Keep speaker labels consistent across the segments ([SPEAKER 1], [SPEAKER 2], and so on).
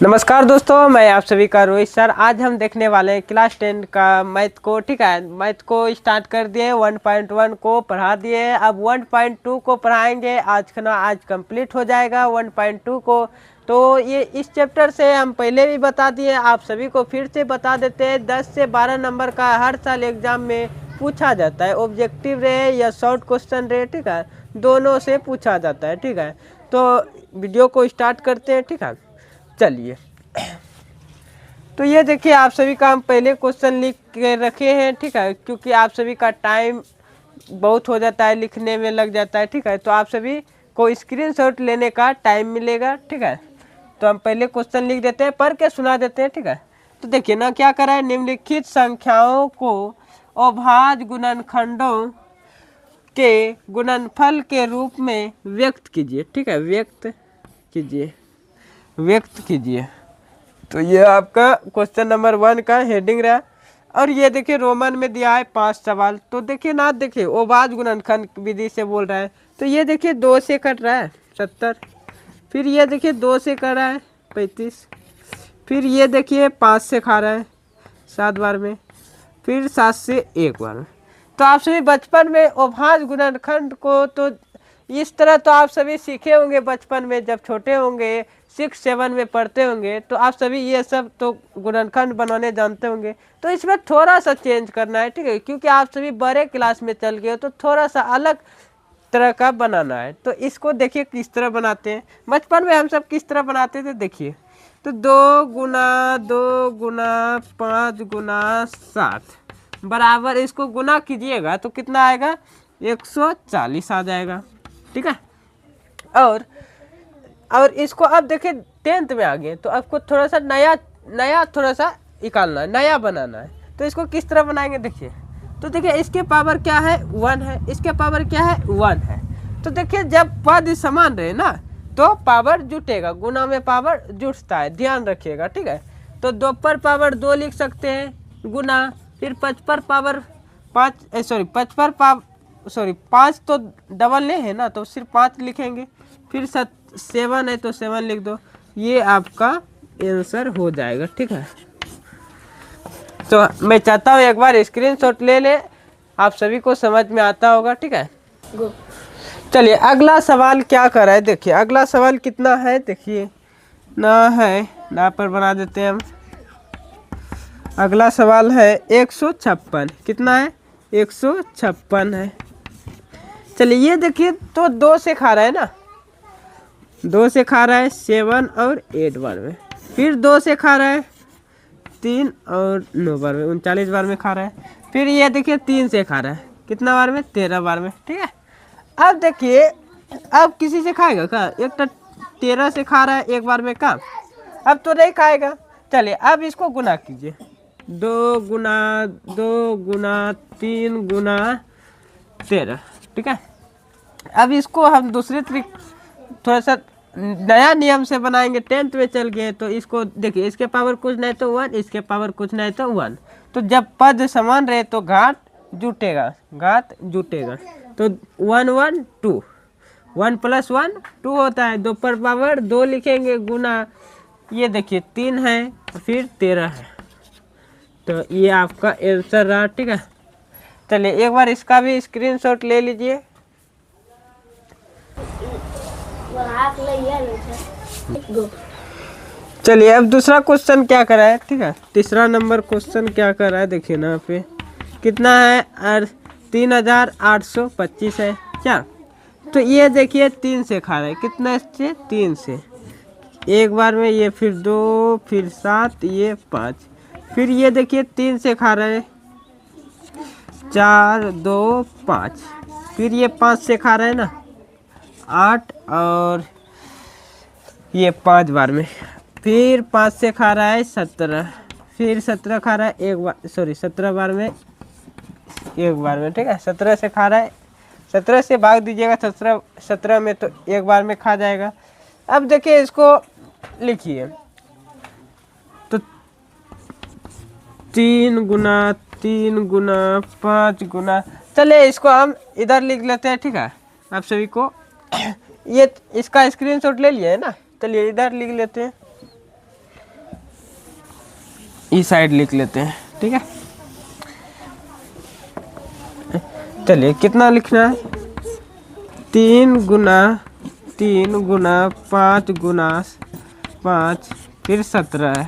[SPEAKER 1] नमस्कार दोस्तों, मैं आप सभी का रोहित सर। आज हम देखने वाले हैं क्लास 10 का मैथ को। ठीक है, मैथ को स्टार्ट कर दिए, 1.1 को पढ़ा दिए, अब 1.2 को पढ़ाएंगे। आज कंप्लीट हो जाएगा 1.2 को। तो ये इस चैप्टर से हम पहले भी बता दिए, आप सभी को फिर से बता देते हैं। 10 से 12 नंबर का हर साल एग्जाम में पूछा जाता है, ऑब्जेक्टिव रहे या शॉर्ट क्वेश्चन रहे, ठीक है, दोनों से पूछा जाता है। ठीक है, तो वीडियो को स्टार्ट करते हैं। ठीक है, चलिए। तो ये देखिए, आप सभी का हम पहले क्वेश्चन लिख के रखे हैं। ठीक है, क्योंकि आप सभी का टाइम बहुत हो जाता है, लिखने में लग जाता है। ठीक है, तो आप सभी को स्क्रीनशॉट लेने का टाइम मिलेगा। ठीक है, तो हम पहले क्वेश्चन लिख देते हैं, पढ़ के सुना देते हैं। ठीक है, तो देखिए ना क्या करा है। निम्नलिखित संख्याओं को अभाज्य गुणनखंडों के गुणनफल के रूप में व्यक्त कीजिए। ठीक है, व्यक्त कीजिए। तो ये आपका क्वेश्चन नंबर 1 का हेडिंग रहा। और ये देखिए रोमन में दिया है 5 सवाल। तो देखिए ना, देखिए अभाज्य गुणनखंड विधि से बोल रहा है। तो ये देखिए 2 से कट रहा है 70, फिर ये देखिए 2 से कर रहा है 35, फिर ये देखिए 5 से खा रहा है 7 बार में, फिर 7 से 1 बार में। तो आप सभी बचपन में अभाज्य गुणनखंड को तो इस तरह तो आप सभी सीखे होंगे बचपन में, जब छोटे होंगे 6-7 में पढ़ते होंगे, तो आप सभी ये सब तो गुणनखंड बनाने जानते होंगे। तो इसमें थोड़ा सा चेंज करना है। ठीक है, क्योंकि आप सभी बड़े क्लास में चल गए हो, तो थोड़ा सा अलग तरह का बनाना है। तो इसको देखिए किस तरह बनाते हैं। बचपन में हम सब किस तरह बनाते थे, देखिए। तो 2 गुना 2 गुना 5 गुना 7 बराबर, इसको गुना कीजिएगा तो कितना आएगा, 140 आ जाएगा। ठीक है, और इसको अब देखिए 10th में आ गए, तो आपको थोड़ा सा नया थोड़ा सा निकालना है, नया बनाना है। तो इसको किस तरह बनाएंगे, देखिए। तो देखिए इसके पावर क्या है, 1 है, इसके पावर क्या है, 1 है। तो देखिए जब पद समान रहे ना, तो पावर जुटेगा, गुना में पावर जुटता है, ध्यान रखिएगा। ठीक है, तो 2 पर पावर 2 लिख सकते हैं गुना, फिर 5 पर पावर 5 तो डबल नहीं है ना, तो सिर्फ 5 लिखेंगे, फिर 7 है तो 7 लिख दो। ये आपका आंसर हो जाएगा। ठीक है, तो मैं चाहता हूँ एक बार स्क्रीनशॉट ले ले, आप सभी को समझ में आता होगा। ठीक है, चलिए अगला सवाल क्या कर रहा है, देखिए अगला सवाल कितना है, देखिए ना पर बना देते हैं हम। अगला सवाल है 156, कितना है, 156 है। चलिए ये देखिए, तो 2 से खा रहा है ना, 2 से खा रहा है 7 और 8 बार में, फिर 2 से खा रहा है 3 और 9 बार में, 39 बार में खा रहा है। फिर ये देखिए 3 से खा रहा है, कितना बार में, 13 बार में। ठीक है, अब देखिए, अब किसी से खाएगा क्या, एक तो 13 से खा रहा है 1 बार में, काम अब तो नहीं खाएगा। चलिए अब इसको गुना कीजिए, 2 गुना 2 गुना 3 गुना 13। ठीक है, अब इसको हम दूसरे थोड़ा सा नया नियम से बनाएंगे। 10th में चल गए, तो इसको देखिए, इसके पावर कुछ नहीं तो 1, इसके पावर कुछ नहीं तो 1। तो जब पद समान रहे तो घात जुटेगा, तो 1 1 2, 1 + 1 2 होता है। 2 पर पावर 2 लिखेंगे गुना, ये देखिए 3 है, फिर 13 है। तो ये आपका आंसर रहा। ठीक है, चलिए एक बार इसका भी स्क्रीनशॉट ले लीजिए। चलिए अब दूसरा क्वेश्चन क्या करा है। ठीक है, तीसरा नंबर क्वेश्चन क्या कर रहा है, देखिए ना पे कितना है, 3825 है क्या। तो ये देखिए 3 से खा रहा है, कितना से, 3 से 1 बार में, ये फिर 2, फिर 7, ये 5, फिर ये देखिए 3 से खा रहा है 4 2 5, फिर ये 5 से खा रहा है ना 8, और ये 5 बार में, फिर 5 से खा रहा है 17, फिर 17 खा रहा है 17 बार में, 1 बार में। ठीक है, 17 से खा रहा है, 17 से भाग दीजिएगा 17 में, तो 1 बार में खा जाएगा। अब देखिए इसको लिखिए, तो 3 गुना 5 गुना, चलिए इसको हम इधर लिख लेते हैं। ठीक है, आप सभी को ये इसका स्क्रीनशॉट ले लिया है ना, चलिए इधर लिख लेते हैं। इस साइड लिख लेते हैं, ठीक है। चलिए कितना लिखना है, 3 गुना 5 फिर 17 है।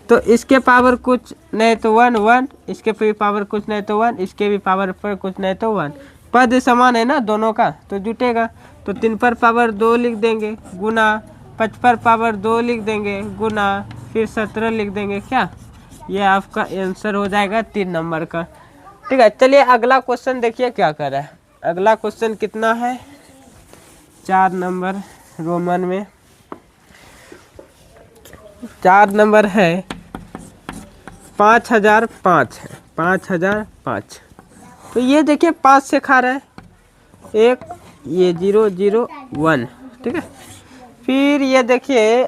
[SPEAKER 1] तो इसके पावर कुछ नहीं तो 1 1, इसके भी पावर कुछ नहीं तो 1, इसके भी पावर पर कुछ नहीं तो 1। पद समान है ना दोनों का, तो जुटेगा। तो 3 पर पावर 2 लिख देंगे गुना, 5 पर पावर 2 लिख देंगे गुना, फिर 17 लिख देंगे। क्या ये आपका आंसर हो जाएगा 3 नंबर का, ठीक है। चलिए अगला क्वेश्चन देखिए क्या कर रहा है। अगला क्वेश्चन कितना है, 4 नंबर रोमन में 4 नंबर है 5005 है, 5005। तो ये देखिए 5 से खा रहा है, एक ये 0 0 1, ठीक है। फिर ये देखिए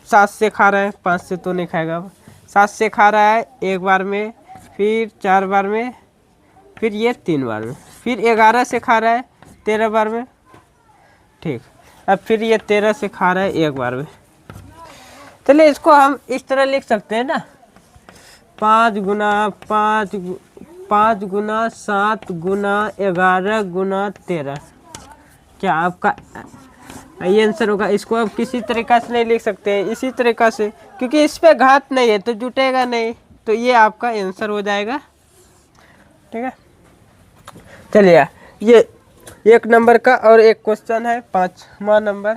[SPEAKER 1] 7 से खा रहा है, 5 से तो नहीं खाएगा, 7 से खा रहा है एक बार में, फिर 4 बार में, फिर ये 3 बार में, फिर 11 से खा रहा है 13 बार में, ठीक। अब फिर ये 13 से खा रहा है एक बार में। चलिए इसको हम इस तरह लिख सकते हैं ना, 5 गुना 7 गुना 11 गुना 13। क्या आपका ये आंसर होगा। इसको अब किसी तरीका से नहीं लिख सकते हैं, इसी तरीका से, क्योंकि इस पे घात नहीं है तो जुटेगा नहीं, तो ये आपका आंसर हो जाएगा, ठीक है। चलिए ये 1 नंबर का और एक क्वेश्चन है 5वां नंबर,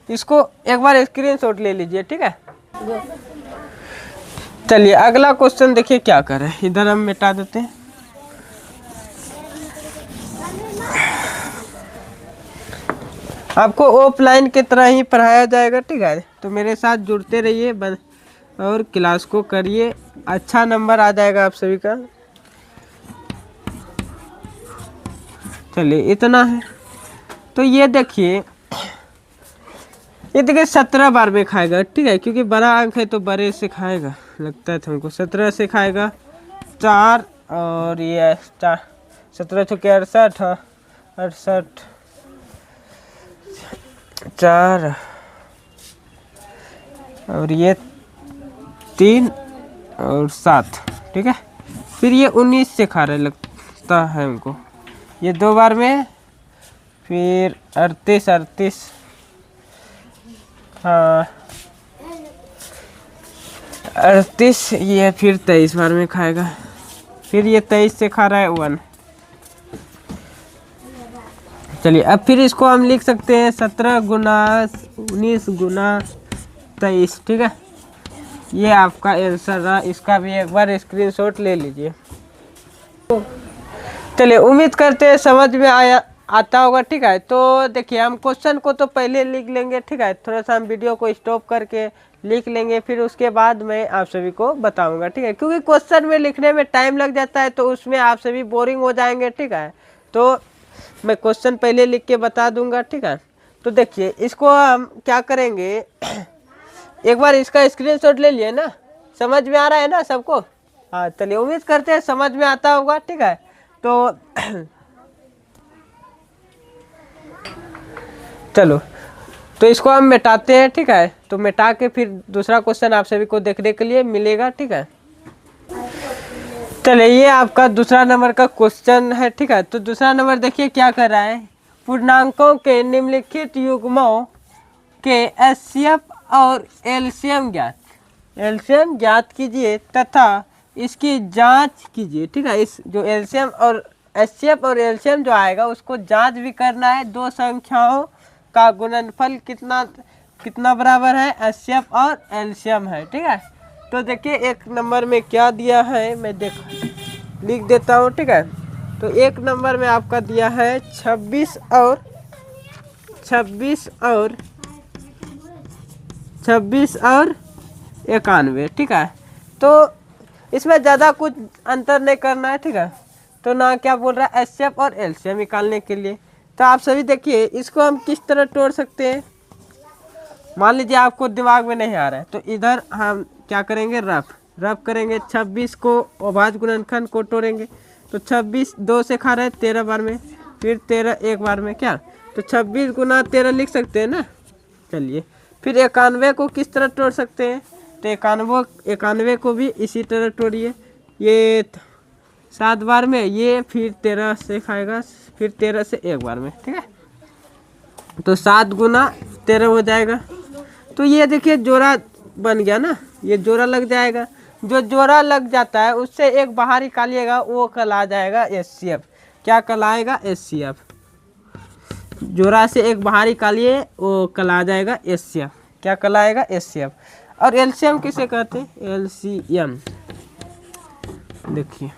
[SPEAKER 1] इसको एक बार स्क्रीनशॉट ले लीजिए, ठीक है। चलिए अगला क्वेश्चन देखिए क्या कर रहे हैं, इधर हम मिटा देते हैं। आपको ऑफलाइन की तरह ही पढ़ाया जाएगा, ठीक है। तो मेरे साथ जुड़ते रहिए और क्लास को करिए, अच्छा नंबर आ जाएगा आप सभी का। चलिए इतना है। तो ये देखिए 17 बार में खाएगा, ठीक है, क्योंकि बड़ा अंक है तो बड़े से खाएगा, लगता है हमको 17 से खाएगा 4, और ये 4 17 छुके 68, 68 4 और ये 3 और 7, ठीक है। फिर ये 19 से खा रहे लगता है हमको, ये 2 बार में, फिर 38 हाँ 38, ये फिर 23 बार में खाएगा, फिर ये 23 से खा रहा है 1। चलिए अब फिर इसको हम लिख सकते हैं 17 गुना 19 गुना 23, ठीक है। ये आपका आंसर रहा, इसका भी एक बार स्क्रीनशॉट ले लीजिए। चलिए उम्मीद करते हैं समझ में आता होगा, ठीक है। तो देखिए हम क्वेश्चन को तो पहले लिख लेंगे, ठीक है, थोड़ा सा हम वीडियो को स्टॉप करके लिख लेंगे, फिर उसके बाद मैं आप सभी को बताऊंगा, ठीक है। क्योंकि क्वेश्चन में लिखने में टाइम लग जाता है तो उसमें आप सभी बोरिंग हो जाएंगे, ठीक है। तो मैं क्वेश्चन पहले लिख के बता दूंगा, ठीक है। तो देखिए इसको हम क्या करेंगे, एक बार इसका स्क्रीनशॉट ले लिए ना, समझ में आ रहा है ना सबको। हाँ चलिए उम्मीद करते हैं समझ में आता होगा, ठीक है। तो चलो तो इसको हम मिटाते हैं, ठीक है। तो मिटा के फिर दूसरा क्वेश्चन आप सभी को देखने के लिए मिलेगा, ठीक है। चलिए ये आपका दूसरा नंबर का क्वेश्चन है, ठीक है। तो दूसरा नंबर देखिए क्या कर रहा है, पूर्णांकों के निम्नलिखित युग्मों के एचसीएफ और एलसीएम ज्ञात कीजिए तथा इसकी जांच कीजिए, ठीक है। इस जो एलसीएम और एचसीएफ और एलसीएम जो आएगा उसको जांच भी करना है, दो संख्याओं का गुणनफल कितना बराबर है, एचसीएफ और एलसीएम है, ठीक है। तो देखिए 1 नंबर में क्या दिया है, मैं लिख देता हूँ, ठीक है। तो 1 नंबर में आपका दिया है 26 और 91, ठीक है। तो इसमें ज़्यादा कुछ अंतर नहीं करना है, ठीक है। तो ना क्या बोल रहा है एचसीएफ और एलसीएम निकालने के लिए। तो आप सभी देखिए इसको हम किस तरह तोड़ सकते हैं। मान लीजिए आपको दिमाग में नहीं आ रहा है तो इधर हम क्या करेंगे, रफ करेंगे। 26 को अभाज्य गुणनखंड को तोड़ेंगे। तो 26 2 से खा रहा है 13 बार में, फिर 13 एक बार में, क्या तो 26 गुना 13 लिख सकते हैं ना। चलिए फिर 91 को किस तरह तोड़ सकते हैं, तो 91 को भी इसी तरह तोड़िए। ये 7 बार में, ये फिर 13 से खाएगा, फिर 13 से एक बार में, ठीक है। तो 7 गुना 13 हो जाएगा। तो ये देखिए जोड़ा बन गया ना, ये जोड़ा लग जाएगा। जो जोड़ा लग जाता है उससे एक बाहर निकालिएगा, वो कहला जाएगा HCF। क्या कहलाएगा? HCF। जोड़ा से एक बाहर निकालिए, वो कहला जाएगा HCF। क्या कहलाएगा? HCF। और LCM किसे कहते हैं? LCM। देखिए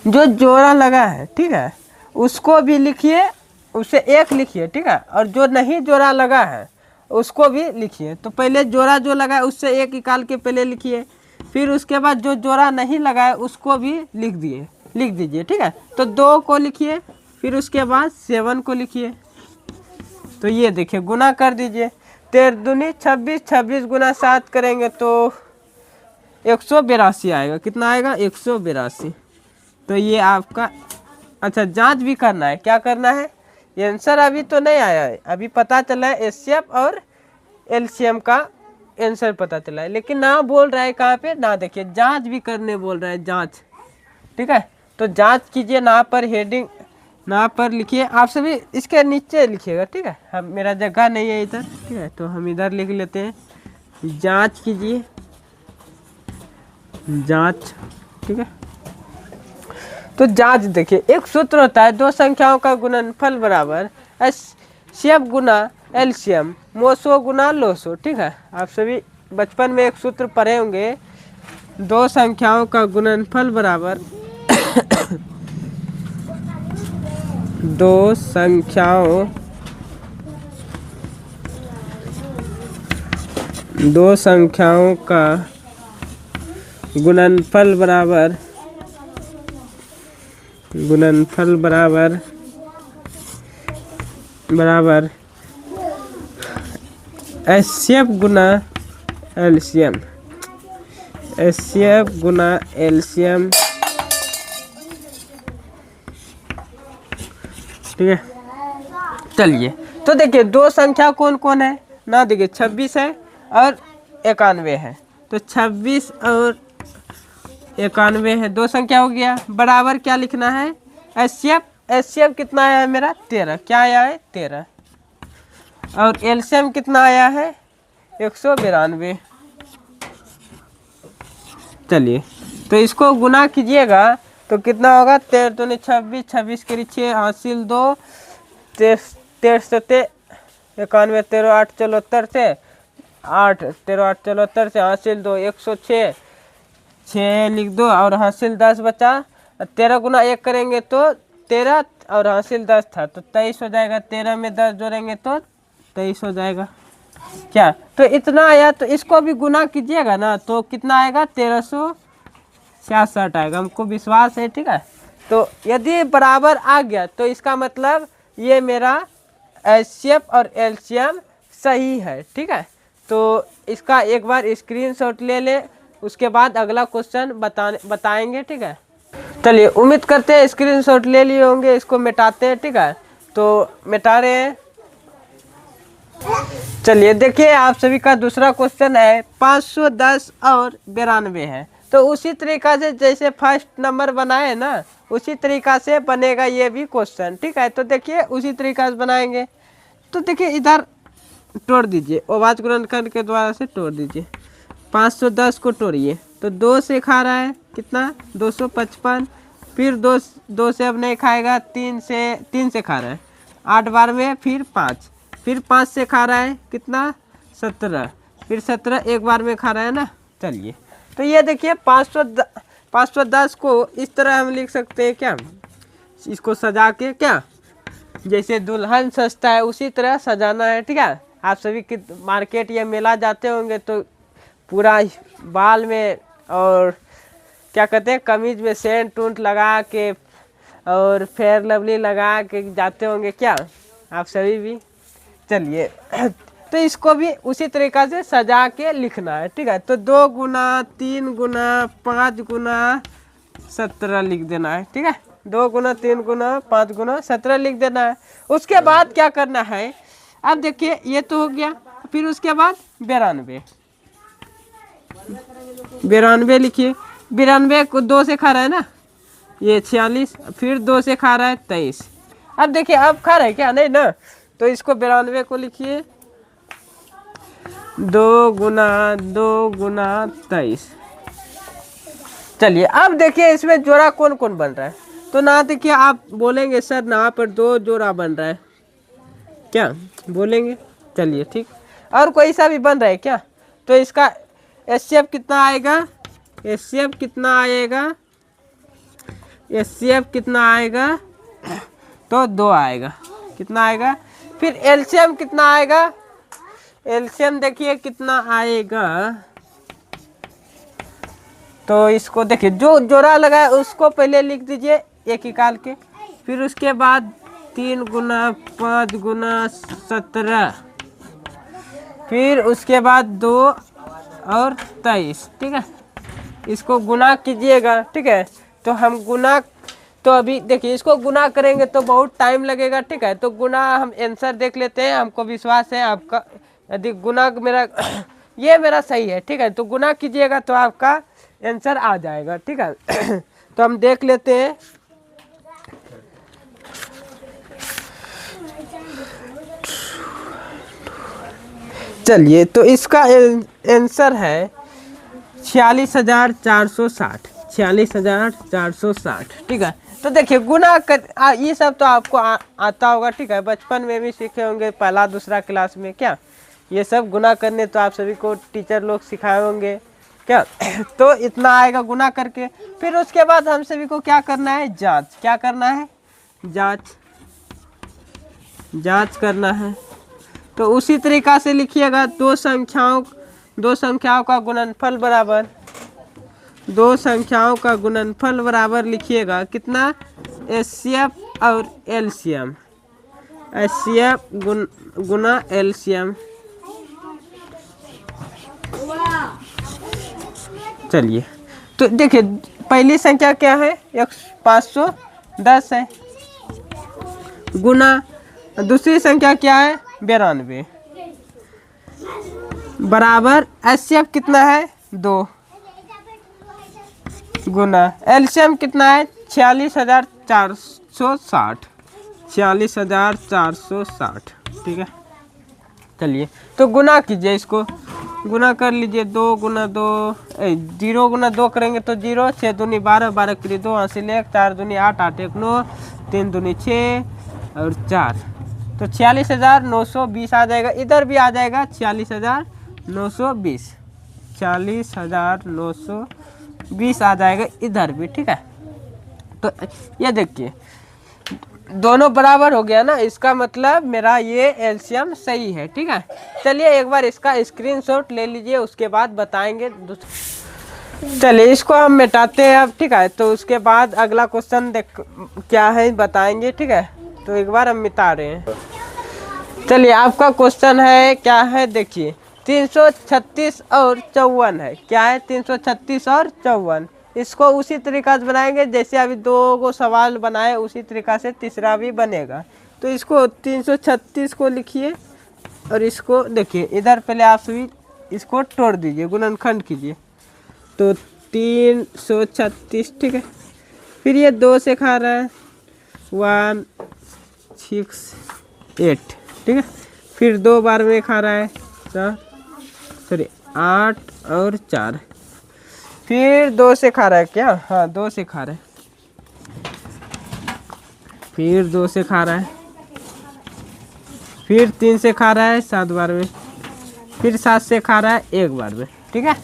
[SPEAKER 1] जो जोड़ा लगा है, ठीक है, उसको भी लिखिए, उसे एक लिखिए, ठीक है। और जो नहीं जोड़ा लगा है उसको भी लिखिए। तो पहले जोड़ा जो लगा है उससे एक निकाल के पहले लिखिए, फिर उसके बाद जो जोड़ा नहीं लगा है उसको भी लिख दीजिए, ठीक है। तो 2 को लिखिए, फिर उसके बाद 7 को लिखिए। तो ये देखिए गुना कर दीजिए। 13 दूनी 26, 26 गुना 7 करेंगे तो 182 आएगा। कितना आएगा? 182। तो ये आपका, अच्छा जांच भी करना है। क्या करना है? ये आंसर अभी तो नहीं आया है, अभी पता चला है HCF और LCM का आंसर पता चला है, लेकिन ना बोल रहा है कहाँ पे ना, देखिए जांच भी करने बोल रहा है, जांच, ठीक है। तो जांच कीजिए, ना पर हेडिंग, ना पर लिखिए। आप सभी इसके नीचे लिखिएगा, ठीक है। हम, मेरा जगह नहीं है इधर, ठीक है, तो हम इधर लिख लेते हैं। जांच कीजिए, जांच, ठीक है। तो जांच देखिए, एक सूत्र होता है, 2 संख्याओं का गुणनफल बराबर HCF गुना LCM, मोसो गुना लोसो, ठीक है। आप सभी बचपन में एक सूत्र पढ़े होंगे, 2 संख्याओं का गुणनफल बराबर 2 संख्याओं का गुणनफल बराबर HCF गुना LCM, HCF गुना LCM, ठीक है। चलिए, तो देखिए 2 संख्या कौन कौन है ना, देखिए 26 है और 91 है। तो 26 और 91 है, 2 संख्या हो गया। बराबर क्या लिखना है? HCF कितना आया है मेरा? 13। क्या आया है? 13। और LCM कितना आया है? 192। चलिए, तो इसको गुना कीजिएगा तो कितना होगा? 13 दूनी 26, 26 के 6 हासिल 2, 13 से 91, 13 8 74 से 8, 13 8 74 से हासिल 2, 106, 6 लिख दो और हासिल 10 बचा। 13 गुना 1 करेंगे तो 13 और हासिल 10 था तो 23 हो जाएगा। 13 में 10 जोड़ेंगे तो 23 हो जाएगा। क्या? तो इतना आया, तो इसको भी गुना कीजिएगा ना तो कितना आएगा? 1366 आएगा, हमको विश्वास है, ठीक है। तो यदि बराबर आ गया तो इसका मतलब ये मेरा HCF और LCM सही है, ठीक है। तो इसका एक बार स्क्रीनशॉट ले ले, उसके बाद अगला क्वेश्चन बताएंगे, ठीक है। चलिए, उम्मीद करते हैं स्क्रीनशॉट ले लिए होंगे। इसको मिटाते हैं, ठीक है। तो मिटा रहे हैं। चलिए देखिए, आप सभी का दूसरा क्वेश्चन है 510 और 92 है। तो उसी तरीका से जैसे फर्स्ट नंबर बनाए ना, उसी तरीका से बनेगा ये भी क्वेश्चन, ठीक है। तो देखिए उसी तरीका से बनाएंगे। तो देखिए इधर तोड़ दीजिए, अभाज्य गुणनखंड के द्वारा से तोड़ दीजिए। 510 को तोड़िए तो 2 से खा रहा है, कितना? 255। फिर 2 से अब नहीं खाएगा, 3 से खा रहा है 8 बार में, फिर 5, फिर 5 से खा रहा है, कितना? 17, फिर 17 एक बार में खा रहा है ना। चलिए, तो ये देखिए 510 को इस तरह हम लिख सकते हैं। क्या इसको सजा के, क्या जैसे दुल्हन सजता है उसी तरह सजाना है, ठीक है। आप सभी की मार्केट या मेला जाते होंगे तो पूरा बाल में और क्या कहते हैं कमीज में सेंट उंट लगा के और फेयर लवली लगा के जाते होंगे, क्या आप सभी भी। चलिए, तो इसको भी उसी तरीका से सजा के लिखना है, ठीक है। तो 2 गुना 3 गुना 5 गुना 17 लिख देना है, ठीक है। 2 गुना 3 गुना 5 गुना 17 लिख देना है। उसके बाद क्या करना है? अब देखिए ये तो हो गया, फिर उसके बाद 92, 92 लिखिए, 92 को 2 से खा रहा है ना, ये 46, फिर 2 से खा रहा है 23। अब देखिए अब खा रहा है क्या, नहीं ना, तो इसको 92 को लिखिए 2 गुना 23। चलिए अब देखिए इसमें जोड़ा कौन कौन बन रहा है, तो ना देखिए आप बोलेंगे सर ना पर 2 जोड़ा बन रहा है, क्या बोलेंगे, चलिए ठीक, और कोई सा भी बन रहा है क्या, तो इसका एचसीएफ कितना आएगा, एचसीएफ कितना आएगा, एचसीएफ कितना आएगा, तो 2 आएगा, कितना आएगा, फिर एलसीएम कितना आएगा, एलसीएम देखिए कितना आएगा, तो इसको देखिए जो जोड़ा लगा है उसको पहले लिख दीजिए एक निकाल के, फिर उसके बाद 3 गुना 5 गुना 17, फिर उसके बाद 2 और 23, ठीक है, इसको गुना कीजिएगा, ठीक है, तो हम गुना, तो अभी देखिए इसको गुना करेंगे तो बहुत टाइम लगेगा, ठीक है, तो गुना हम आंसर देख लेते हैं, हमको विश्वास है आपका, यदि गुना मेरा ये मेरा सही है, ठीक है, तो गुना कीजिएगा तो आपका आंसर आ जाएगा, ठीक है। तो हम देख लेते हैं, चलिए तो इसका आंसर है 46,460, 46,460, ठीक है। तो देखिए गुना कर ये सब तो आपको आता होगा, ठीक है, बचपन में भी सीखे होंगे, पहला दूसरा क्लास में, क्या ये सब गुना करने तो आप सभी को टीचर लोग सिखाए होंगे, क्या तो इतना आएगा गुना करके, फिर उसके बाद हम सभी को क्या करना है, जांच, क्या करना है, जांच करना है। तो उसी तरीका से लिखिएगा, दो संख्याओं का गुणनफल बराबर, दो संख्याओं का गुणनफल बराबर लिखिएगा कितना, एचसीएफ और एलसीएम, एचसीएफ गुना एलसीएम। चलिए तो देखिए पहली संख्या क्या है, 510 है, गुना दूसरी संख्या क्या है, 92, बराबर एचसीएफ कितना है, 2, गुना एलसीएम कितना है, 46,460, 46,460, ठीक है। चलिए तो गुना कीजिए, इसको गुना कर लीजिए, 2 गुना 2 0 गुना 2 करेंगे तो 0, 6 दूनी 12, 12 करी 2, हासिल 1, 4 दूनी 8, 8 1 9, 3 दूनी 6 और 4, तो 46,920 आ जाएगा, इधर भी आ जाएगा 46,920, 46,920 आ जाएगा इधर भी, ठीक है। तो ये देखिए दोनों बराबर हो गया ना, इसका मतलब मेरा ये एलसीएम सही है, ठीक है। चलिए एक बार इसका स्क्रीनशॉट ले लीजिए, उसके बाद बताएंगे। चलिए इसको हम मिटाते हैं अब, ठीक है, तो उसके बाद अगला क्वेश्चन देख क्या है बताएंगे, ठीक है। तो एक बार हम मिटा रहे हैं। चलिए आपका क्वेश्चन है क्या है, देखिए 336 और 54 है, क्या है 336 और 54, इसको उसी तरीका से बनाएंगे जैसे अभी 2 सवाल बनाए, उसी तरीका से तीसरा भी बनेगा। तो इसको 336 को लिखिए और इसको देखिए इधर पहले आप सभी इसको तोड़ दीजिए, गुणनखंड कीजिए, तो 336, ठीक है। फिर ये 2 से खा रहा है 168, ठीक है। फिर 2 बार में खा रहा है 8 और 4, फिर 2 से खा रहा है क्या, हाँ 2 से खा रहा है, फिर 2 से खा रहा है, फिर 3 से खा रहा है 7 बार में, फिर 7 से खा रहा है 1 बार में, ठीक है।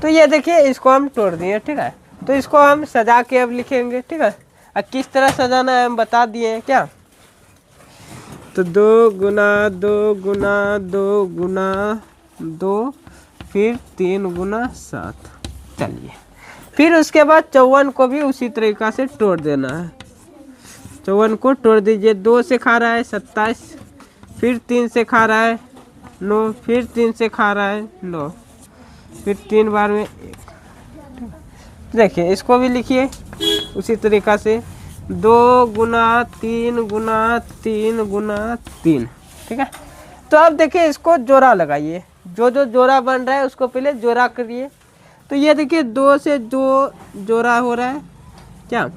[SPEAKER 1] तो ये देखिए इसको हम तोड़ दिए, ठीक है। तो इसको हम सजा के अब लिखेंगे, ठीक है। अब किस तरह सजाना है हम बता दिए क्या, तो 2 गुना 2 गुना 2 गुना 2, फिर 3 गुना 7। चलिए फिर उसके बाद 54 को भी उसी तरीका से तोड़ देना है, 54 को तोड़ दीजिए, 2 से खा रहा है 27, फिर 3 से खा रहा है 9, फिर 3 से खा रहा है 9, फिर 3 बार में 1। देखिए इसको भी लिखिए उसी तरीका से, 2 गुना 3 गुना 3 गुना 3, ठीक है। तो अब देखिए इसको जोड़ा लगाइए, जो जो जोड़ा बन रहा है उसको पहले जोड़ा करिए। तो ये देखिए 2 से 2 जोड़ा हो रहा है क्या,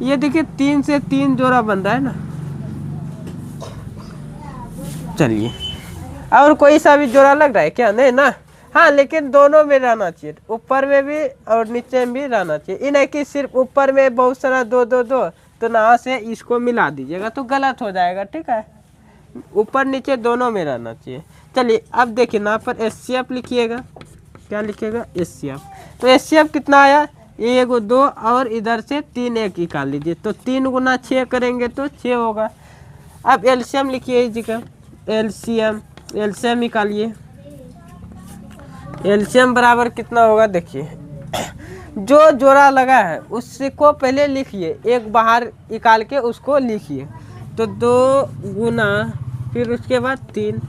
[SPEAKER 1] ये देखिए 3 से 3 जोड़ा बन रहा है ना। चलिए और कोई सा भी जोड़ा लग रहा है क्या, नहीं ना। हाँ लेकिन दोनों में रहना चाहिए, ऊपर में भी और नीचे में भी रहना चाहिए। ये नहीं कि सिर्फ ऊपर में बहुत सारा 2 2 2 तो ना से इसको मिला दीजिएगा तो गलत हो जाएगा, ठीक है। ऊपर नीचे दोनों में रहना चाहिए। चलिए अब देखिए यहाँ पर HCF लिखिएगा, क्या लिखिएगा HCF। तो HCF कितना आया, 1 2 और इधर से 3 1 निकाल लीजिए, तो 3 गुना 6 करेंगे तो 6 होगा। अब LCM लिखिए जी का, LCM निकालिए। LCM बराबर कितना होगा देखिए, जो जोड़ा लगा है उसको पहले लिखिए, एक बाहर निकाल के उसको लिखिए। तो 2 गुना फिर उसके बाद 3,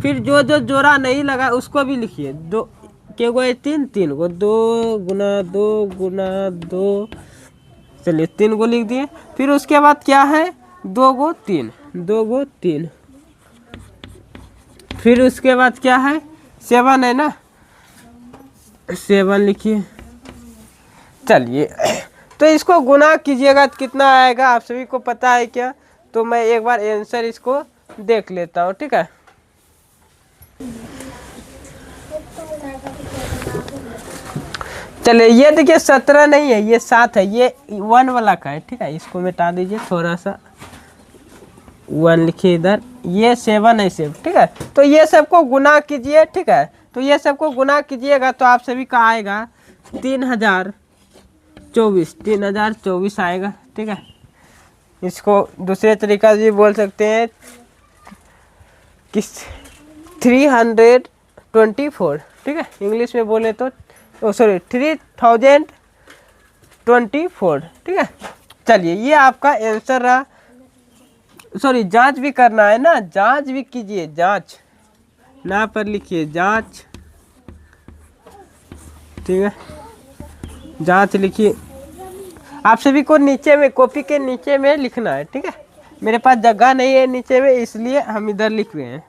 [SPEAKER 1] फिर जो जो जोड़ा नहीं लगा उसको भी लिखिए। 2 के गो 3 3 गो, 2 गुना 2, चलिए 3 गो लिख दिए। फिर उसके बाद क्या है 2 गो 3, फिर उसके बाद क्या है 7 है ना, 7 लिखिए। चलिए तो इसको गुना कीजिएगा तो कितना आएगा आप सभी को पता है क्या, तो मैं एक बार आंसर इसको देख लेता हूँ, ठीक है। चलिए ये देखिए 17 नहीं है, ये 7 है, ये 1 वाला का है, ठीक है। इसको मिटा दीजिए, थोड़ा सा 1 लिखिए इधर, ये 7 है सेव, ठीक है। तो ये सबको गुना कीजिए, ठीक है। तो ये सबको गुना कीजिएगा तो आप सभी का आएगा 3024 आएगा, ठीक है। इसको दूसरे तरीका से भी बोल सकते हैं कि 324, ठीक है। इंग्लिश में बोले तो 3024, ठीक है। चलिए ये आपका आंसर रहा। सॉरी जांच भी करना है ना, जांच भी कीजिए, जांच ना पर लिखिए जांच, ठीक है। जांच लिखिए, आप सभी को नीचे में कॉपी के नीचे में लिखना है, ठीक है। मेरे पास जगह नहीं है नीचे में इसलिए हम इधर लिख रहे हैं।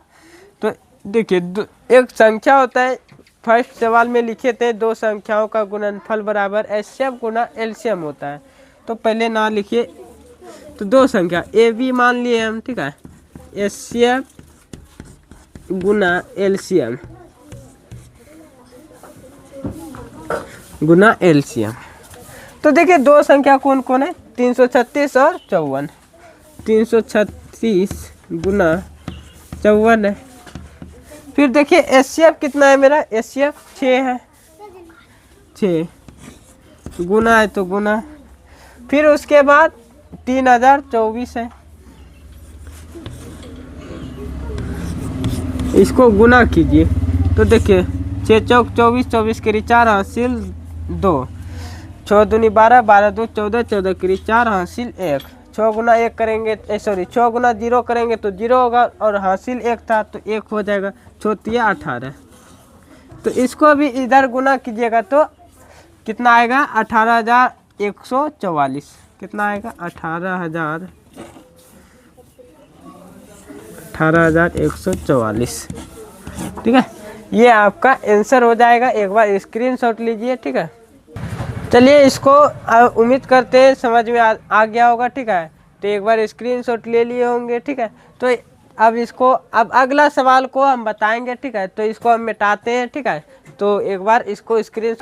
[SPEAKER 1] तो देखिए एक संख्या होता है, फर्स्ट सवाल में लिखे थे 2 संख्याओं का गुणनफल बराबर HCF गुना LCM होता है। तो पहले ना लिखिए, तो 2 संख्या AB मान लिए हम, ठीक है, HCF गुना LCM गुना LCM। तो देखिए 2 संख्या कौन कौन है, 336 और 54, 336 गुना 54 है। फिर देखिए HCF कितना है मेरा, HCF 6 है, 6 गुना है तो गुना, फिर उसके बाद 3024 है, इसको गुना कीजिए। तो देखिए 6 चौक 24, 24 के 4 हासिल 2, 6 दूनी 12, 12 2 14, 14 के 4 हासिल 1, 6 गुना 1 करेंगे, 6 गुना 0 करेंगे तो 0 होगा और हासिल 1 था तो 1 हो जाएगा, 6 18। तो इसको भी इधर गुना कीजिएगा तो कितना आएगा 18,144, कितना आएगा 18,144, ठीक है। ये आपका आंसर हो जाएगा, एक बार स्क्रीनशॉट लीजिए, ठीक है। चलिए इसको उम्मीद करते हैं समझ में आ गया होगा, ठीक है। तो एक बार स्क्रीनशॉट ले लिए होंगे, ठीक है। तो अब इसको, अब अगला सवाल को हम बताएंगे, ठीक है। तो इसको हम मिटाते हैं, ठीक है। तो एक बार इसको स्क्रीन,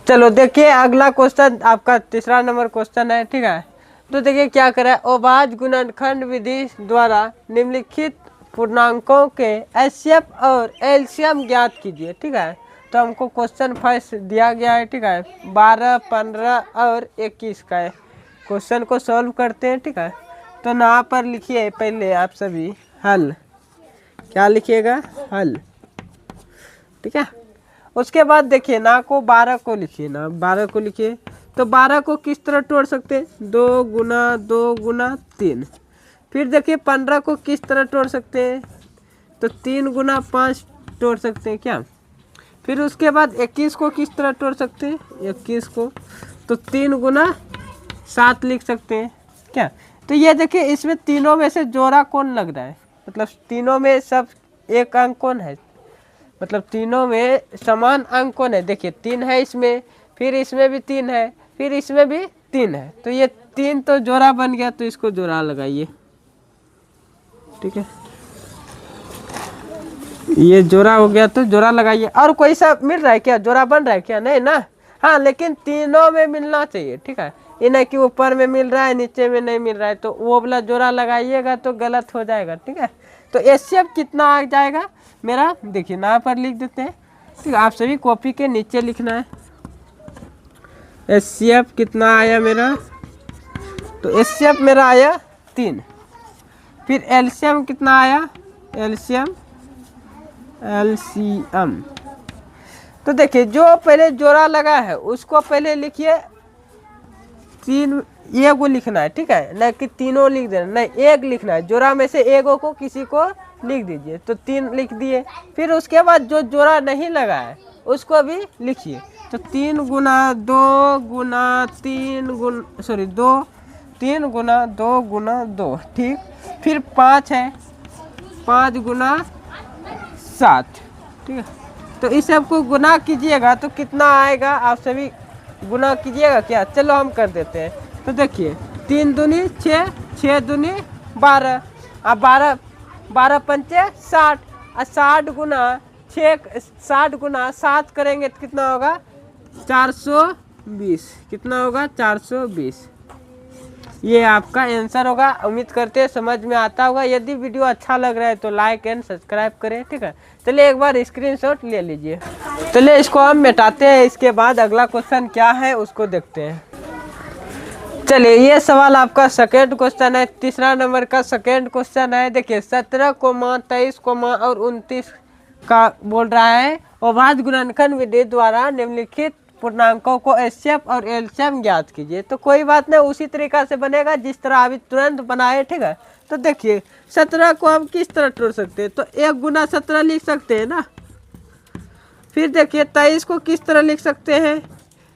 [SPEAKER 1] चलो देखिए अगला क्वेश्चन आपका तीसरा नंबर क्वेश्चन है, ठीक है। तो देखिए क्या करें, अभाज्य गुणनखंड विधि द्वारा निम्नलिखित पूर्णांकों के HCF और LCM ज्ञात कीजिए, ठीक है। तो हमको क्वेश्चन फर्स्ट दिया गया है, ठीक है, 12 15 और 21 का है। क्वेश्चन को सॉल्व करते हैं, ठीक है। तो यहाँ पर लिखिए पहले आप सभी हल, क्या लिखिएगा हल, ठीक है। उसके बाद देखिए ना को 12 को लिखिए, ना 12 को लिखिए। तो 12 को किस तरह तोड़ सकते हैं, 2 गुना 3। फिर देखिए 15 को किस तरह तोड़ सकते हैं, तो 3 गुना 5 तोड़ सकते हैं क्या। फिर उसके बाद 21 को किस तरह तोड़ सकते हैं, 21 को तो 3 गुना 7 लिख सकते हैं क्या। तो ये देखिए इसमें तीनों में से जोड़ा कौन लग रहा है, मतलब तीनों में सब एक अंक कौन है, मतलब तीनों में समान अंक कौन है, देखिए 3 है इसमें, फिर इसमें भी 3 है, फिर इसमें भी 3 है, तो ये 3 तो जोड़ा बन गया, तो इसको जोड़ा लगाइए। ठीक है, ये जोड़ा हो गया, तो जोड़ा लगाइए। और कोई सा मिल रहा है क्या, जोड़ा बन रहा है क्या, नहीं ना। हाँ, लेकिन तीनों में मिलना चाहिए। ठीक है, ये नहीं कि ऊपर में मिल रहा है नीचे में नहीं मिल रहा है, तो वो वाला जोड़ा लगाइएगा तो गलत हो जाएगा। ठीक है, तो एचसीएफ कितना आ जाएगा मेरा, देखिए यहाँ पर लिख देते हैं। ठीक है, आप सभी कॉपी के नीचे लिखना है। एचसीएफ कितना आया मेरा, तो एचसीएफ मेरा आया 3। फिर एलसीएम कितना आया, एलसीएम तो देखिए जो पहले जोड़ा लगा है उसको पहले लिखिए, 3 ये को लिखना है। ठीक है, नहीं कि तीनों लिख देना, नहीं एक लिखना है, जोड़ा में से एक को किसी को लिख दीजिए, तो 3 लिख दिए। फिर उसके बाद जो जोड़ा नहीं लगा है उसको भी लिखिए, तो 3 गुना 2 गुना 3 गुना 3 गुना 2 गुना 2। ठीक, फिर 5 है, 5 गुना 7। ठीक है, तो इस सब को गुना कीजिएगा तो कितना आएगा, आप सभी गुना कीजिएगा क्या, चलो हम कर देते हैं। तो देखिए 3 दूनी 6, 6 दूनी 12, अब 12 पंचे 60, और 60 गुना 6, 60 गुना 7 करेंगे तो कितना होगा, 420। कितना होगा, 420। ये आपका आंसर होगा। उम्मीद करते हैं समझ में आता होगा। यदि वीडियो अच्छा लग रहा है तो लाइक एंड सब्सक्राइब करें। ठीक है, चलिए एक बार स्क्रीनशॉट ले लीजिए। चलिए इसको हम मिटाते हैं, इसके बाद अगला क्वेश्चन क्या है उसको देखते हैं। चलिए ये सवाल आपका सेकेंड क्वेश्चन है, तीसरा नंबर का सेकेंड क्वेश्चन है। देखिए 17, 23, और 29 का बोल रहा है, अभाज्य गुणनखंड विधि द्वारा निम्नलिखित पूर्णांकों को एचसीएफ और एलसीएम ज्ञात कीजिए। तो कोई बात नहीं, उसी तरीका से बनेगा जिस तरह अभी तुरंत बनाए। ठीक है, तो देखिए 17 को हम किस तरह तोड़ सकते हैं, तो 1 गुना 17 लिख सकते हैं ना। फिर देखिए 23 को किस तरह लिख सकते हैं,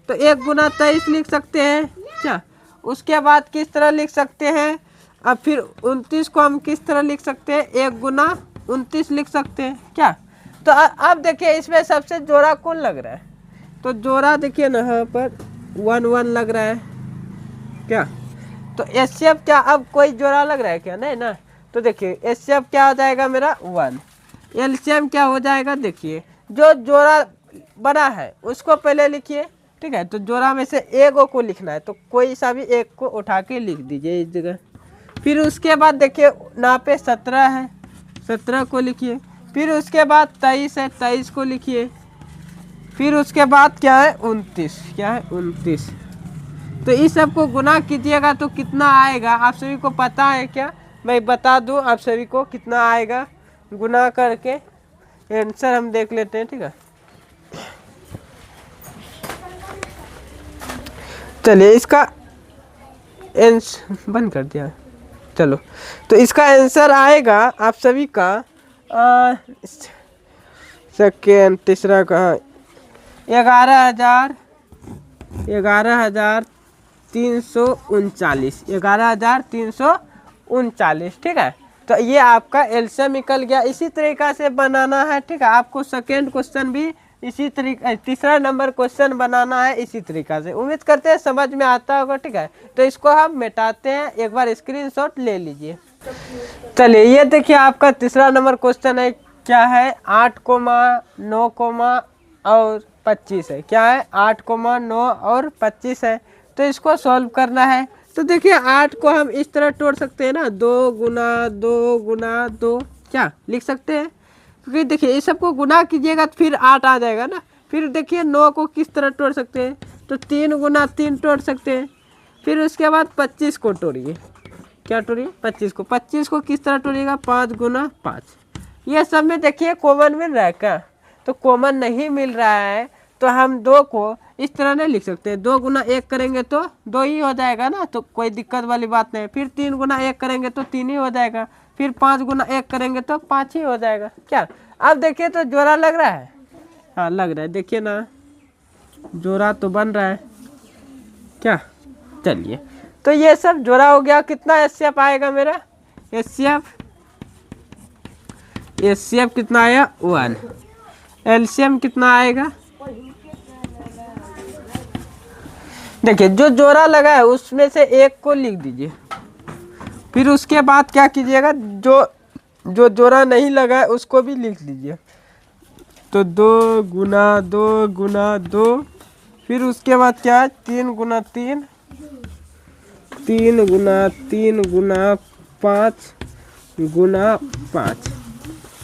[SPEAKER 1] तो 1 गुना 23 लिख सकते हैं क्या। उसके बाद किस तरह लिख सकते हैं, अब फिर 29 को हम किस तरह लिख सकते हैं, 1 गुना 29 लिख सकते हैं क्या। तो अब देखिए इसमें सबसे जोड़ा कौन लग रहा है, तो जोड़ा देखिए ना यहाँ पर 1 1 लग रहा है क्या। तो एचसीएफ क्या, अब कोई जोड़ा लग रहा है क्या, नहीं ना। तो देखिए एचसीएफ क्या हो जाएगा मेरा 1, एलसीएम क्या हो जाएगा, देखिए जो जोड़ा बना है उसको पहले लिखिए। ठीक है, तो जोड़ा में से एक को लिखना है, तो कोई सा भी एक को उठा के लिख दीजिए इस जगह। फिर उसके बाद देखिए यहाँ पे 17 है, 17 को लिखिए। फिर उसके बाद 23 है, 23 को लिखिए। फिर उसके बाद क्या है 29, क्या है 29। तो इस सब को गुना कीजिएगा तो कितना आएगा, आप सभी को पता है क्या, मैं बता दूं आप सभी को कितना आएगा। गुना करके आंसर हम देख लेते हैं। ठीक है, चलिए इसका आंसर बंद कर दिया, चलो। तो इसका आंसर आएगा आप सभी का सेकेंड, तीसरा कहाँ, 11,339, 11,339। ठीक है, तो ये आपका एलसीएम निकल गया। इसी तरीका से बनाना है। ठीक है, आपको सेकेंड क्वेश्चन भी इसी तरीका, तीसरा नंबर क्वेश्चन बनाना है इसी तरीका से। उम्मीद करते हैं समझ में आता होगा। ठीक है, तो इसको हम मिटाते हैं, एक बार स्क्रीनशॉट ले लीजिए। चलिए ये देखिए आपका तीसरा नंबर क्वेश्चन है, क्या है 8, 9, और 25 है। क्या है 8, 9 और 25 है। तो इसको सॉल्व करना है। तो देखिए 8 को हम इस तरह तोड़ सकते हैं ना, 2 गुना 2 गुना 2 क्या लिख सकते हैं, क्योंकि देखिए इस सबको गुना कीजिएगा तो फिर 8 आ जाएगा ना। फिर देखिए 9 को किस तरह तोड़ सकते हैं, तो 3 गुना 3 तोड़ सकते हैं। फिर उसके बाद 25 को तोड़िए, क्या तोड़िए 25 को। 25 को किस तरह तोड़िएगा, 5 गुना 5। ये सब में देखिए कॉमन मिल रहा है क्या, तो कॉमन नहीं मिल रहा है, तो हम 2 को इस तरह नहीं लिख सकते। 2 गुना 1 करेंगे तो 2 ही हो जाएगा ना, तो कोई दिक्कत वाली बात नहीं। फिर 3 गुना 1 करेंगे तो 3 ही हो जाएगा। फिर 5 गुना 1 करेंगे तो 5 ही हो जाएगा क्या। अब देखिए तो जोड़ा लग रहा है, हाँ लग रहा है, देखिए ना जोड़ा तो बन रहा है क्या। चलिए तो ये सब जोड़ा हो गया। कितना एचसीएफ आएगा मेरा, एचसीएफ HCF कितना आया 1। LCM कितना आएगा, देखिए जो जोड़ा लगा है उसमें से एक को लिख दीजिए। फिर उसके बाद क्या कीजिएगा, जो जोड़ा नहीं लगा है उसको भी लिख लीजिए। तो 2 गुना 2 गुना 2, फिर उसके बाद क्या है 3 गुना 3, 3 गुना 3 गुना 5 गुना 5।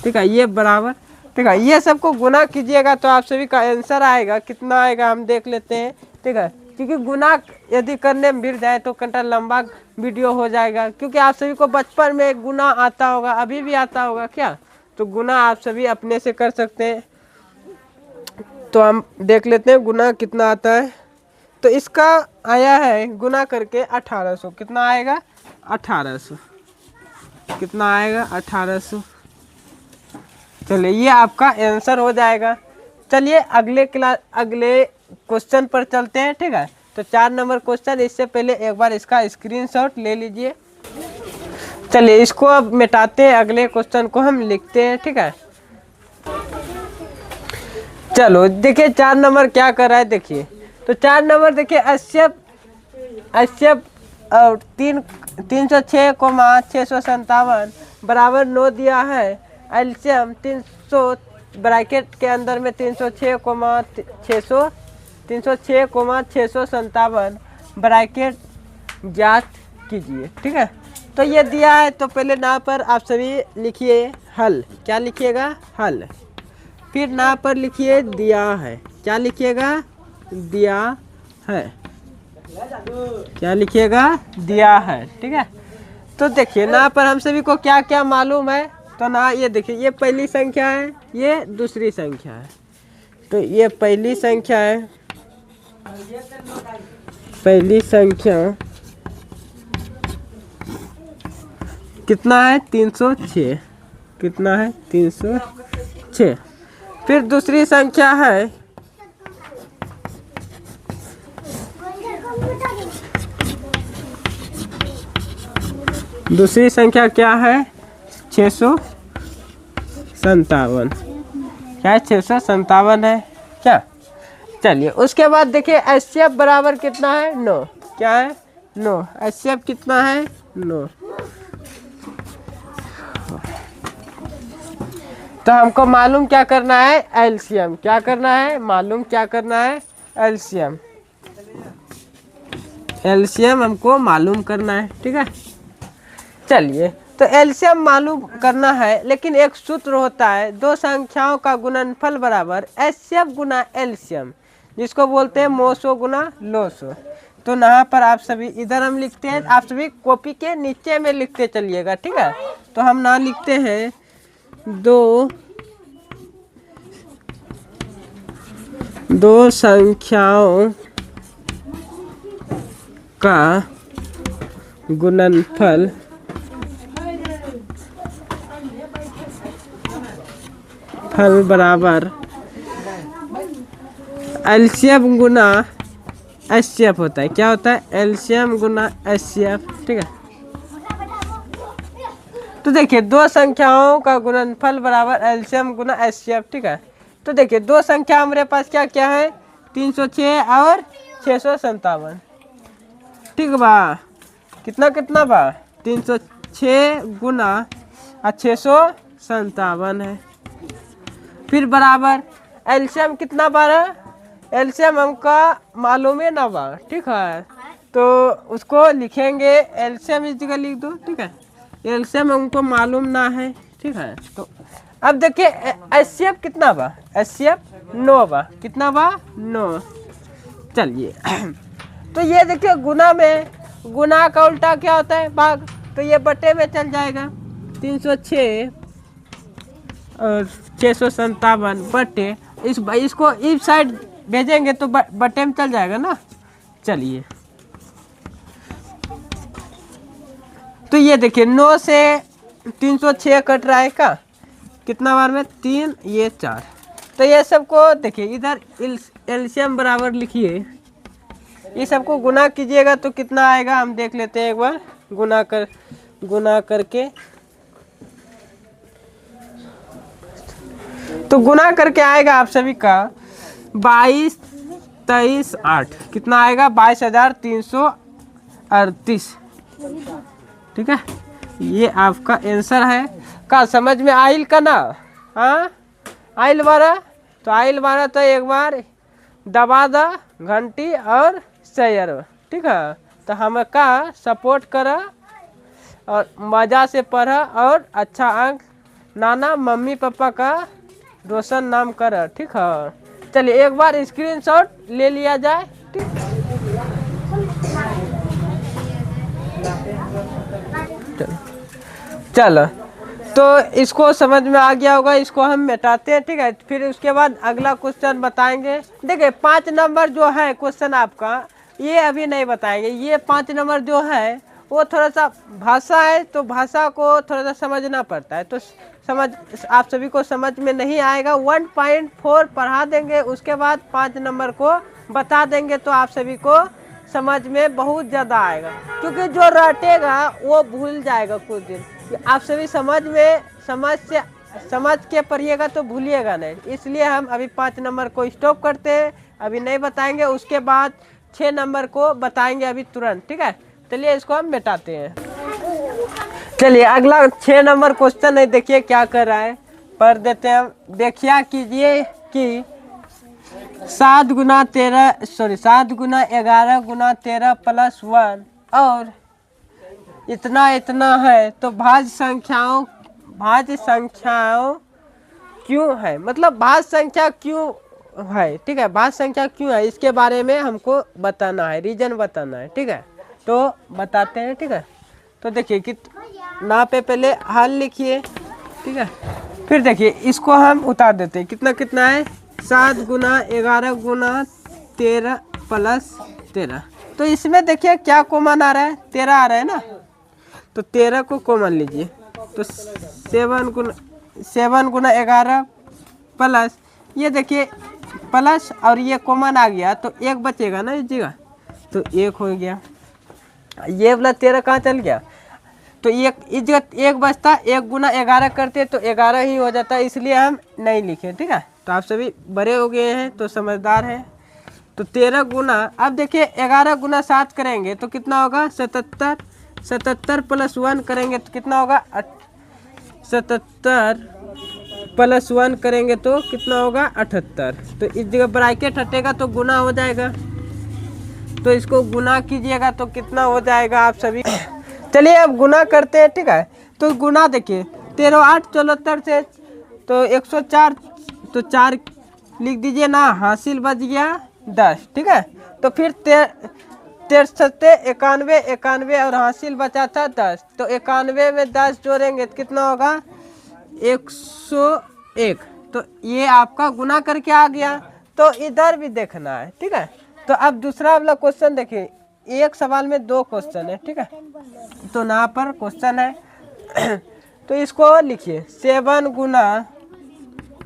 [SPEAKER 1] ठीक है, ये बराबर, ठीक है, ये सबको गुना कीजिएगा तो आप सभी का आंसर आएगा। कितना आएगा हम देख लेते हैं। ठीक है, क्योंकि गुना यदि करने में भिड़ जाए तो घंटा लंबा वीडियो हो जाएगा, क्योंकि आप सभी को बचपन में गुना आता होगा, अभी भी आता होगा क्या, तो गुना आप सभी अपने से कर सकते हैं। तो हम देख लेते हैं गुना कितना आता है। तो इसका आया है गुना करके 1800। कितना आएगा 1800, कितना आएगा 1800। चलिए ये आपका आंसर हो जाएगा। चलिए अगले क्वेश्चन पर चलते हैं। ठीक है, तो 4 नंबर क्वेश्चन, इससे पहले एक बार इसका स्क्रीनशॉट ले लीजिए। चलिए इसको अब मिटाते हैं, अगले क्वेश्चन को हम लिखते हैं। ठीक है, चलो देखिए 4 नंबर क्या कर रहा है। देखिए तो 4 नंबर देखिए 80 और 306,657 बराबर 9 दिया है। एलसीएम 300 ब्रैकेट के अंदर में 306,657 ब्रैकेट ज्ञात कीजिए। ठीक है, तो ये दिया है, तो पहले ना पर आप सभी लिखिए हल। क्या लिखिएगा, हल। फिर ना पर लिखिए दिया है। क्या लिखिएगा, दिया है। क्या लिखिएगा, दिया है। ठीक है, तो देखिए ना पर हम सभी को क्या क्या मालूम है। तो ना ये देखिए, ये पहली संख्या है, ये दूसरी संख्या है। तो ये पहली संख्या है, पहली संख्या कितना है 306, कितना है 306। फिर दूसरी संख्या है दूसरी संख्या क्या है 657। क्या है 657 है क्या। चलिए उसके बाद देखिए एचसीएफ बराबर कितना है 9। क्या है 9। एचसीएफ कितना है 9। तो हमको मालूम क्या करना है एलसीएम। क्या करना है मालूम, क्या करना है एलसीएम। एलसीएम हमको मालूम करना है। ठीक है, चलिए तो एलसीएम मालूम करना है, लेकिन एक सूत्र होता है, दो संख्याओं का गुणनफल बराबर एचसीएफ गुना एलसीएम, जिसको बोलते हैं मोसो गुना लोसो। तो यहाँ पर आप सभी इधर हम लिखते हैं, आप सभी कॉपी के नीचे में लिखते चलिएगा। ठीक है, तो हम ना लिखते हैं दो संख्याओं का गुणनफल बराबर एलसीएम गुना एचसीएफ होता है। क्या होता है एलसीएम गुना एचसीएफ। ठीक है, तो देखिए दो संख्याओं का गुणनफल बराबर एलसीएम गुना एचसीएफ। ठीक है, तो देखिए दो संख्या हमारे पास क्या क्या है 306 और 657। ठीक बा, कितना कितना बा 306 गुना 657 है। फिर बराबर एलसीएम कितना बार है, एलसीएम हमका मालूम है ना बा। ठीक है, तो उसको लिखेंगे एलसीएम इस जगह लिख दो। ठीक है, एलसीएम हमको मालूम ना है। ठीक है, तो अब देखिए एचसीएफ कितना बा, एचसीएफ 9 बा। कितना बा 9। चलिए तो ये देखिए गुना में, गुना का उल्टा क्या होता है भाग, तो ये बटे में चल जाएगा 306 और 657 बटे, इसको इस साइड भेजेंगे तो बटे में चल जाएगा ना। चलिए तो ये देखिए 9 से 306 कट रहा है का, कितना बार में 3, ये 4। तो ये सबको देखिए इधर एलसीएम बराबर लिखिए, ये सबको गुना कीजिएगा तो कितना आएगा हम देख लेते हैं एक बार। गुना करके तो गुना करके आएगा आप सभी का 22, 23, 8 कितना आएगा 22,338। ठीक है, ये आपका आंसर है। का समझ में आइल का ना? हाँ आइल बारा, तो आइल बारा तो एक बार दबा द घंटी और शेयर। ठीक है, तो हम का सपोर्ट करा और मज़ा से पढ़ा और अच्छा अंक नाना मम्मी पापा का रोशन नाम करा। ठीक है, चलिए एक बार स्क्रीनशॉट ले लिया जाए। ठीक, चलो तो इसको समझ में आ गया होगा, इसको हम मिटाते हैं। ठीक है, फिर उसके बाद अगला क्वेश्चन बताएंगे। देखिए 5 नंबर जो है क्वेश्चन आपका, ये अभी नहीं बताएंगे। ये 5 नंबर जो है वो थोड़ा सा भाषा है, तो भाषा को थोड़ा सा समझना पड़ता है, तो समझ आप सभी को समझ में नहीं आएगा। 1.4 पढ़ा देंगे, उसके बाद 5 नंबर को बता देंगे, तो आप सभी को समझ में बहुत ज़्यादा आएगा। क्योंकि जो रटेगा वो भूल जाएगा कुछ दिन। आप सभी समझ के पढ़िएगा तो भूलिएगा नहीं, इसलिए हम अभी 5 नंबर को स्टॉप करते हैं, अभी नहीं बताएंगे। उसके बाद 6 नंबर को बताएंगे अभी तुरंत। ठीक है, चलिए इसको हम मिटाते हैं। चलिए अगला 6 नंबर क्वेश्चन है, देखिए क्या कर रहा है, पढ़ देते हैं हम। देखिए कीजिए कि 7 गुना 11 गुना 13 प्लस 1 और इतना है, तो भाज्य संख्याओं क्यों है, मतलब भाज्य संख्या क्यों है। ठीक है, भाज्य संख्या क्यों है, इसके बारे में हमको बताना है, रीजन बताना है। ठीक है, तो बताते हैं। ठीक है, तो देखिए कि ना पे पहले हल लिखिए। ठीक है, फिर देखिए इसको हम उतार देते हैं। कितना है 7 गुना 11 गुना 13 प्लस 13। तो इसमें देखिए क्या कॉमन आ रहा है, 13 आ रहा है ना, तो 13 को कॉमन लीजिए। तो 7 गुना 11 प्लस, ये देखिए प्लस और ये कॉमन आ गया, तो 1 बचेगा ना इस जगह, तो 1 हो गया। ये वाला 13 कहाँ चल गया, तो एक इस जगह 1 बचता, 1 गुना 11 करते तो 11 ही हो जाता, इसलिए हम नहीं लिखे। ठीक है, तो आप सभी बड़े हो गए हैं तो समझदार हैं। तो 13 गुना, अब देखिए 11 गुना 7 करेंगे तो कितना होगा 77, 77 प्लस 1 करेंगे तो कितना होगा 77 प्लस 1 करेंगे तो कितना होगा 78। तो इस जगह ब्रैकेट हटेगा तो गुना हो जाएगा, तो इसको गुना कीजिएगा तो कितना हो जाएगा आप सभी। चलिए अब गुना करते हैं। ठीक है, तो गुना देखिए 13 8 74 से तो 104, तो 4 लिख दीजिए ना, हासिल बच गया 10। ठीक है, तो फिर 91 91 और हासिल बचा था 10, तो 91 में 10 जोड़ेंगे तो कितना होगा 101। तो ये आपका गुना करके आ गया, तो इधर भी देखना है। ठीक है, तो अब दूसरा वाला क्वेश्चन देखिए, एक सवाल में 2 क्वेश्चन है। ठीक है, तो यहाँ पर क्वेश्चन है तो इसको लिखिए 7 गुना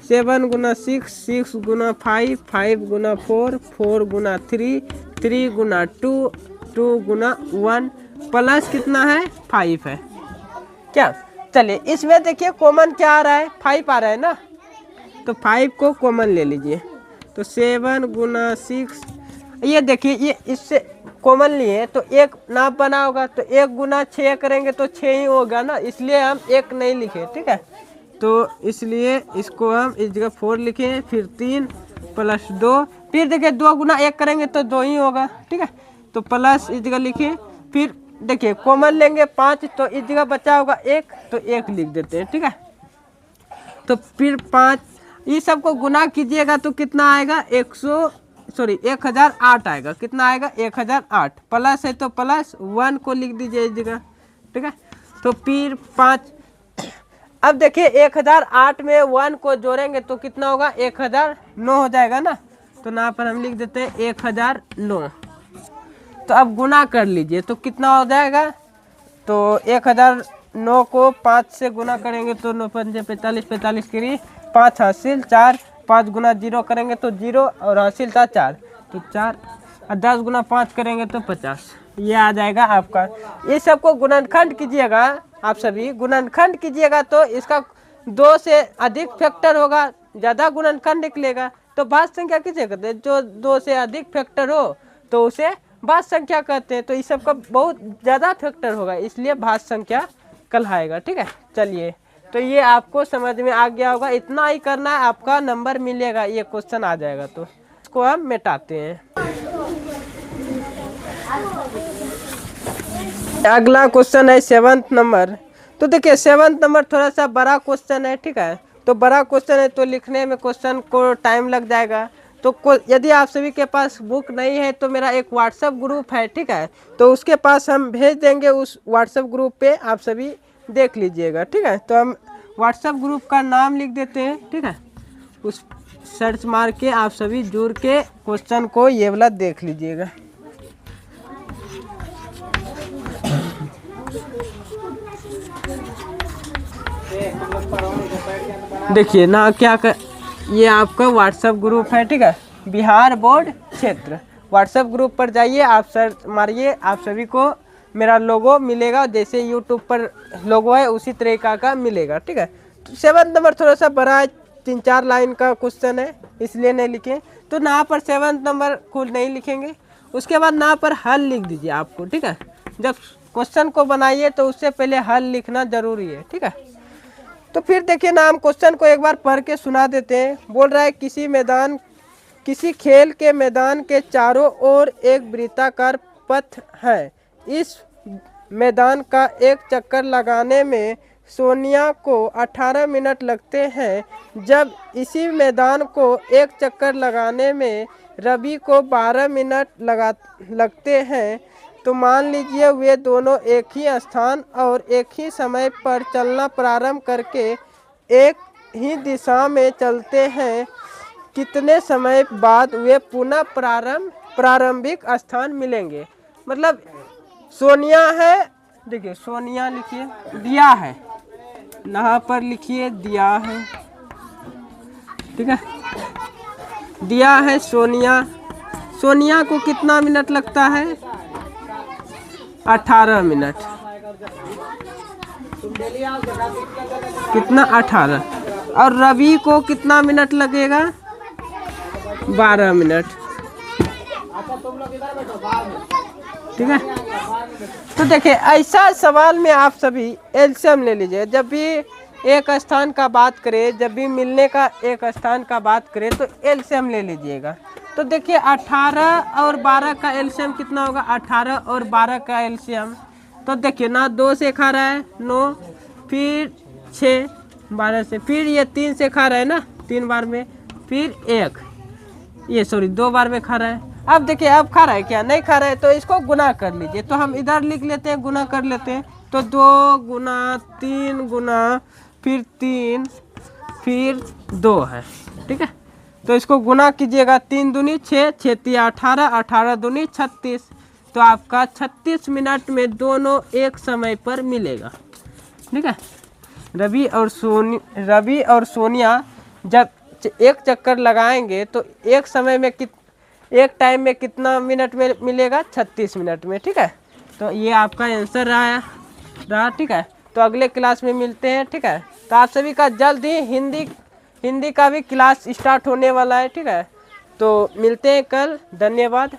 [SPEAKER 1] 6, 6 गुना 5, 5 गुना 4, 4 गुना 3, 3 गुना 2, 2 गुना 1 प्लस कितना है 5 है क्या। चलिए इसमें देखिए कॉमन क्या आ रहा है, 5 आ रहा है ना, तो 5 को कॉमन ले लीजिए। तो 7 गुना 6, ये देखिए ये इससे कॉमन लिए तो 1 ना बना होगा, तो 1 गुना 6 करेंगे तो 6 ही होगा ना, इसलिए हम 1 नहीं लिखे। ठीक है, तो इसलिए इसको हम इस जगह 4 लिखे, फिर 3 प्लस 2, फिर देखिए 2 गुना 1 करेंगे तो 2 ही होगा। ठीक है, तो प्लस इस जगह लिखे, फिर देखिए कॉमन लेंगे 5, तो इस जगह बचा होगा 1, तो 1 लिख देते हैं। ठीक है, तो फिर 5, ये सबको गुना कीजिएगा तो कितना आएगा 1008 आएगा। कितना आएगा 1008, प्लस है तो प्लस 1 को लिख दीजिए इस जगह। ठीक है, तो फिर 5, अब देखिए 1008 में 1 को जोड़ेंगे तो कितना होगा 1009 हो जाएगा ना, तो यहाँ पर हम लिख देते हैं 1009। तो अब गुना कर लीजिए तो कितना हो जाएगा, तो 1009 को 5 से गुना करेंगे तो 9 5 45, 45 की 5 हासिल 4, 5 गुना 0 करेंगे तो 0 और हासिल था 4, तो 4 और 10 गुना 5 करेंगे तो 50, ये आ जाएगा आपका। ये सबको गुणनखंड कीजिएगा, आप सभी गुणनखंड कीजिएगा तो इसका 2 से अधिक फैक्टर होगा ज़्यादा गुणनखंड निकलेगा। तो भाज्य संख्या किसे कहते हैं? जो 2 से अधिक फैक्टर हो तो उसे भाज्य संख्या कहते हैं। तो इस सब का बहुत ज़्यादा फैक्टर होगा, इसलिए भाज्य संख्या कहलाएगा। ठीक है, चलिए तो ये आपको समझ में आ गया होगा। इतना ही करना है, आपका नंबर मिलेगा, ये क्वेश्चन आ जाएगा। तो इसको हम मिटाते हैं। अगला क्वेश्चन है 7th नंबर। तो देखिए 7th नंबर थोड़ा सा बड़ा क्वेश्चन है। ठीक है, तो बड़ा क्वेश्चन है तो लिखने में क्वेश्चन को टाइम लग जाएगा। तो यदि आप सभी के पास बुक नहीं है तो मेरा एक व्हाट्सएप ग्रुप है। ठीक है, तो उसके पास हम भेज देंगे, उस व्हाट्सएप ग्रुप पे आप सभी देख लीजिएगा। ठीक है, तो हम व्हाट्सएप ग्रुप का नाम लिख देते हैं। ठीक है, उस सर्च मार के आप सभी जुड़ के क्वेश्चन को ये वाला देख लीजिएगा। देखिए ना ये आपका व्हाट्सएप ग्रुप है। ठीक है, बिहार बोर्ड क्षेत्र व्हाट्सएप ग्रुप पर जाइए, आप सर्च मारिए, आप सभी को मेरा लोगो मिलेगा। जैसे यूट्यूब पर लोगो है उसी तरीका का मिलेगा। ठीक है, तो 7 नंबर थोड़ा सा बड़ा है, 3-4 लाइन का क्वेश्चन है, इसलिए नहीं लिखे। तो ना पर 7 नंबर को नहीं लिखेंगे, उसके बाद ना पर हल लिख दीजिए आपको। ठीक है, जब क्वेश्चन को बनाइए तो उससे पहले हल लिखना जरूरी है। ठीक है, तो फिर देखिए ना, हम क्वेश्चन को एक बार पढ़ के सुना देते हैं। बोल रहा है किसी खेल के मैदान के चारों ओर एक वृत्ताकार पथ है। इस मैदान का एक चक्कर लगाने में सोनिया को 18 मिनट लगते हैं, जब इसी मैदान को एक चक्कर लगाने में रवि को 12 मिनट लगते हैं। तो मान लीजिए वे दोनों एक ही स्थान और एक ही समय पर चलना प्रारंभ करके एक ही दिशा में चलते हैं। कितने समय बाद वे पुनः प्रारंभिक स्थान मिलेंगे? मतलब सोनिया है, देखिए सोनिया लिखिए, दिया है, यहाँ पर लिखिए दिया है। ठीक है, दिया है सोनिया को कितना मिनट लगता है? 18 मिनट। कितना? 18। और रवि को कितना मिनट लगेगा? 12 मिनट। ठीक है, तो देखिए ऐसा सवाल में आप सभी एलसीएम ले लीजिए। जब भी एक स्थान का बात करें, जब भी मिलने का एक स्थान का बात करें तो एलसीएम ले लीजिएगा। तो देखिए 18 और 12 का एलसीएम कितना होगा? 18 और 12 का एलसीएम, तो देखिए ना 2 से खा रहा है 9, फिर 6, 12 से, फिर ये 3 से खा रहा है ना 3 बार में, फिर 1, ये सॉरी 2 बार में खा रहा है। अब देखिए अब खा रहा है क्या? नहीं खा रहा है, तो इसको गुना कर लीजिए। तो हम इधर लिख लेते हैं, गुना कर लेते हैं। तो 2 गुना 3 गुना फिर 3 फिर 2 है। ठीक है, तो इसको गुना कीजिएगा, 3 दूनी 6, 6 तिया 18, 18 दूनी 36। तो आपका 36 मिनट में दोनों एक समय पर मिलेगा। ठीक है, रवि और सोनिया जब एक चक्कर लगाएंगे तो एक समय में एक टाइम में कितना मिनट में मिलेगा? 36 मिनट में। ठीक है, तो ये आपका आंसर रहा। ठीक है, तो अगले क्लास में मिलते हैं। ठीक है, तो आप सभी का जल्द ही हिंदी का भी क्लास स्टार्ट होने वाला है। ठीक है, तो मिलते हैं कल। धन्यवाद।